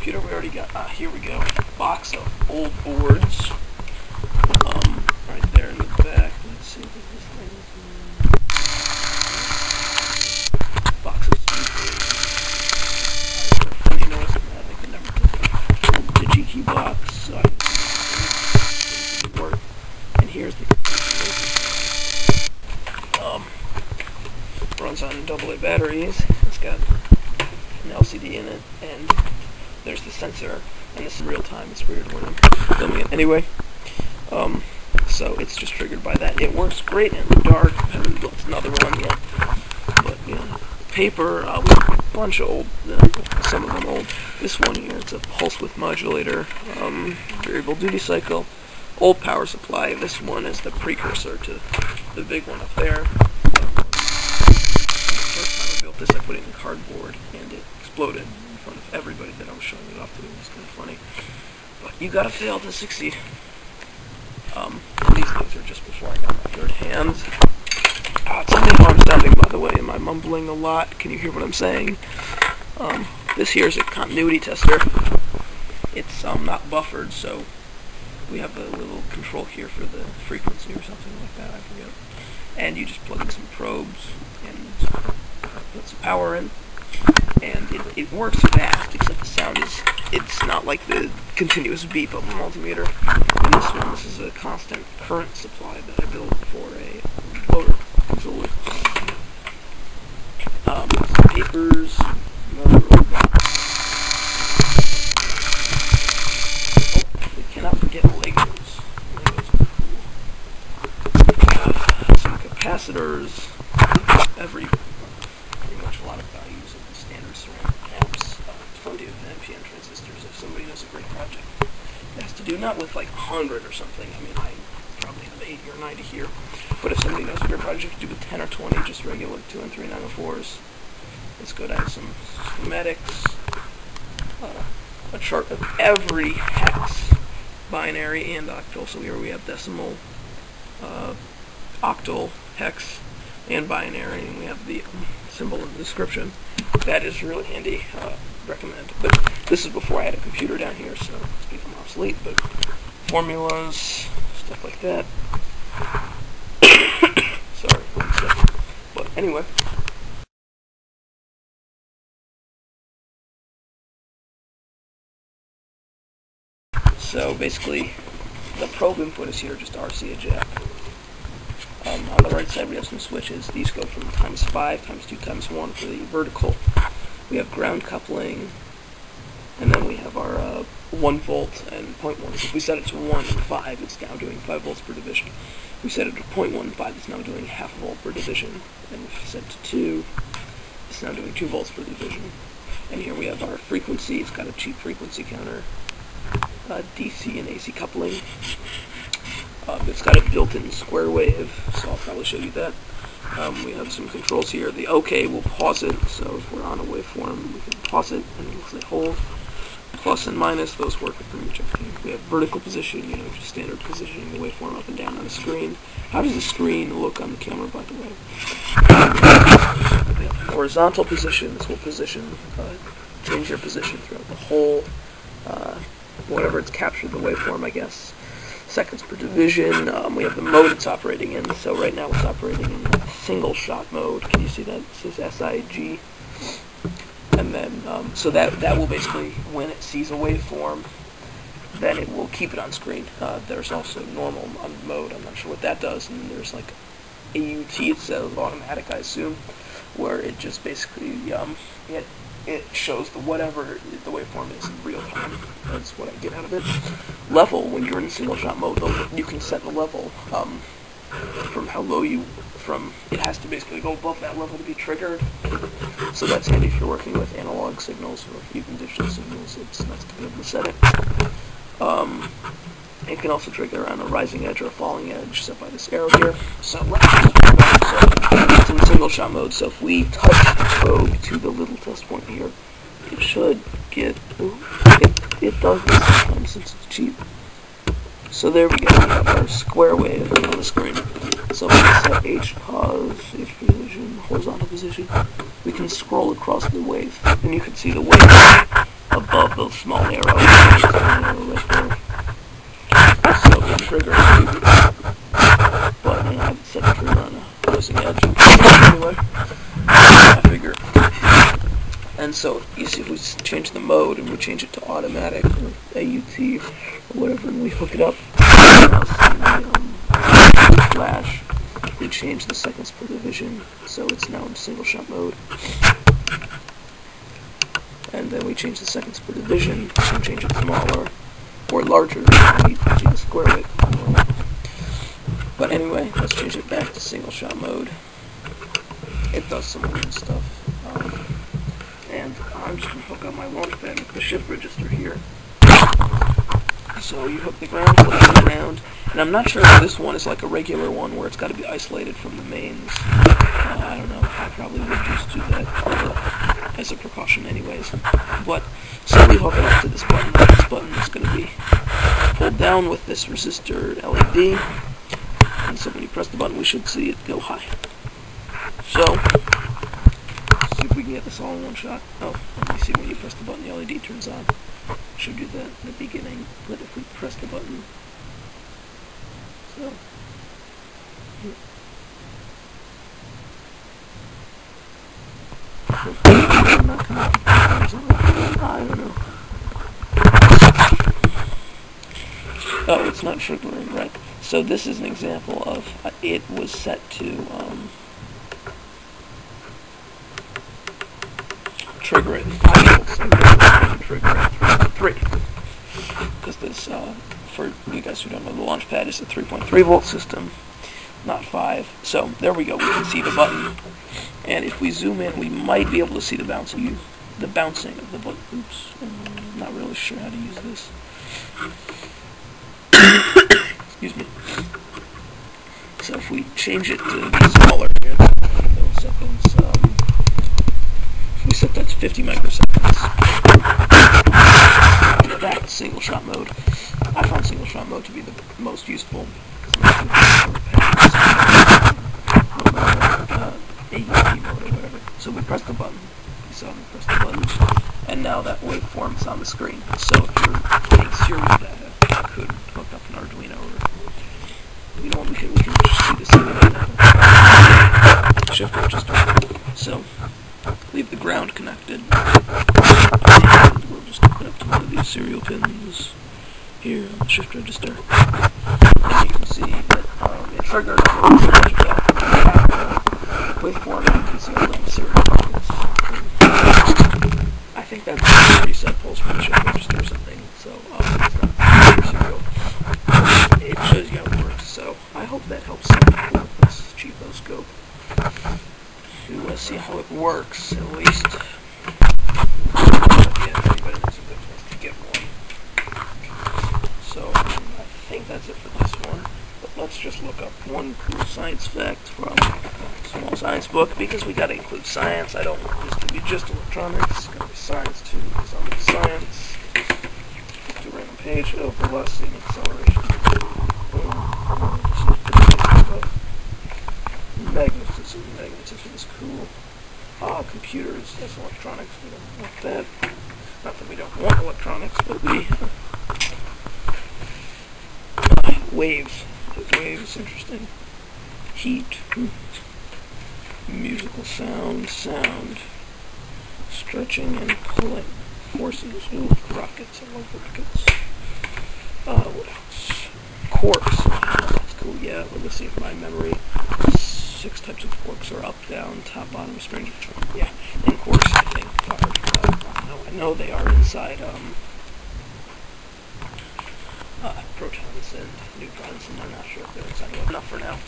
computer we already got. Here we go. Box of old boards. Right there in the back. Let's see what this thing is. Box of speakers. Funny noise of that. I can never put old DigiKey box. So work. And here's the runs on AA batteries. It's got an LCD in it, and there's the sensor, and this is real time. It's weird when I'm filming it. Anyway, so it's just triggered by that. It works great in the dark. I haven't built another one yet, but yeah, paper. We have a bunch of old, some of them old. This one here, it's a pulse width modulator, variable duty cycle, old power supply. This one is the precursor to the big one up there. This I put it in cardboard and it exploded in front of everybody that I was showing it off to. It was kind of funny. But you gotta fail to succeed. These things are just before I got my third hand. It's something hard sounding, by the way. Am I mumbling a lot? Can you hear what I'm saying? This here is a continuity tester. It's not buffered, so we have a little control here for the frequency or something like that, I forget. And you just plug in some probes and put some power in, and it works fast, except the sound is, it's not like the continuous beep of a multimeter. In this one, this is a constant current supply that I built for a motor controller. Some papers, another old box. Oh, we cannot forget Legos. Legos are cool. Some capacitors, pretty much a lot of values of the standard ceramic amps, plenty of NPN transistors. If somebody knows a great project it has to do, not with like 100 or something, I mean, I probably have 80 or 90 here, but if somebody knows a great project to do with 10 or 20, just regular 2 and 3 904s, let's go down to some schematics, a chart of every hex, binary and octal. So here we have decimal, octal, hex, and binary, and we have the symbol in the description. That is really handy. Recommend. But this is before I had a computer down here, so it's become obsolete. But formulas, stuff like that. Sorry, one second. But anyway. So basically, the probe input is here, just RC a jack. On the right side we have some switches. These go from ×5, ×2, ×1 for the vertical. We have ground coupling, and then we have our 1 volt and 0.1. If we set it to 1 and 5, it's now doing 5 volts per division. If we set it to 0.15, it's now doing half a volt per division. And if we set it to 2, it's now doing 2 volts per division. And here we have our frequency. It's got a cheap frequency counter, DC and AC coupling. It's got a built-in square wave, so I'll probably show you that. We have some controls here. The OK will pause it, so if we're on a waveform, we can pause it, and it'll say hold. Plus and minus, those work with pretty much everything. We have vertical position, just standard positioning the waveform up and down on the screen. How does the screen look on the camera, by the way? We have horizontal position. This will position, change your position throughout the whole, whatever it's captured the waveform, I guess. Seconds per division. We have the mode it's operating in. So right now it's operating in single shot mode. Can you see that? It says SIG. And then, so that will basically, when it sees a waveform, then it will keep it on screen. There's also normal mode. I'm not sure what that does. And there's like AUT, it's automatic, I assume, where it just basically, it shows whatever the waveform is in real time. That's what I get out of it. Level, when you're in single shot mode, you can set the level from how low it has to basically go above that level to be triggered. So that's handy if you're working with analog signals or even digital signals. It's nice to be able to set it. It can also trigger on a rising edge or a falling edge set by this arrow here. So it's in single shot mode. So if we touch the probe to the little test point here, it should get, it does this sometimes since it's cheap. So there we go, we have our square wave on the screen. So we can set H pause, H position, horizontal position. We can scroll across the wave, and you can see the wave above those small arrows. Right there. So the trigger button, I've set the trigger on a pressing edge. Anyway, I figure. And so you see, if we change the mode and we change it to automatic or AUT or whatever, and we hook it up, now see the flash. We change the seconds per division, so it's now in single shot mode. And then we change the seconds per division, and change it smaller or larger. We change the square width. But anyway, let's change it back to single shot mode. It does some weird stuff. And I'm just going to hook up my launch pad with the shift register here. So you hook the ground, hook the ground. And I'm not sure if this one is like a regular one where it's got to be isolated from the mains. I don't know. I probably would just do that as a precaution anyways. But, so we hook it up to this button. This button is going to be pulled down with this resistor LED. And so when you press the button, we should see it go high. So, see if we can get this all in one shot. Oh, let me see, when you press the button, the LED turns on. Should do that in the beginning, but if we press the button, so, I don't know. Oh, it's not triggering, right. So this is an example of, it was set to, trigger it 5 volts, and trigger it 3. Because this, for you guys who don't know, the launch pad is a 3.3 volt system, not 5. So there we go. We can see the button, and if we zoom in, we might be able to see the bouncing of the button. Oops, I'm not really sure how to use this. Excuse me. So if we change it to be smaller here, milliseconds. We set that to 50 microseconds. That's single shot mode. I found single shot mode to be the most useful. AUT mode or whatever. So we press the button. You saw me press the button. And now that waveform is on the screen. So if you're getting serial data, I could hook up an Arduino or, you know what, we can just see the serial data. Shift register. So, leave the ground connected, and we'll just hook it up to one of these serial pins here on the shift register. And you can see that it triggered waveform, and you can see all the serial pins. I think that's a reset pulse for the shift register or something, so it's not serial. It shows you how it works, so I hope that helps some people with this cheapo scope to see how it works, at least. Yeah, everybody knows a good place to get one. So, I think that's it for this one. But let's just look up one cool science fact from a small science book, because we gotta include science. I don't want this to be just electronics. It's gotta be science too, because I'm in science. Just a random page. Oh, velocity and acceleration. Magnetism is cool. Computers, that's electronics. We don't want that. Not that we don't want electronics, but we... waves. Waves, interesting. Heat. Musical sound. Stretching and pulling. Forces. Ooh, rockets. I love rockets. What else? Quarks. That's cool, yeah. Let's see if my memory... 6 types of quarks are up, down, top, bottom, strange, which one? Yeah, and quarks, I think, are, I know they are inside, protons and neutrons, and I'm not sure if they're inside. Enough for now.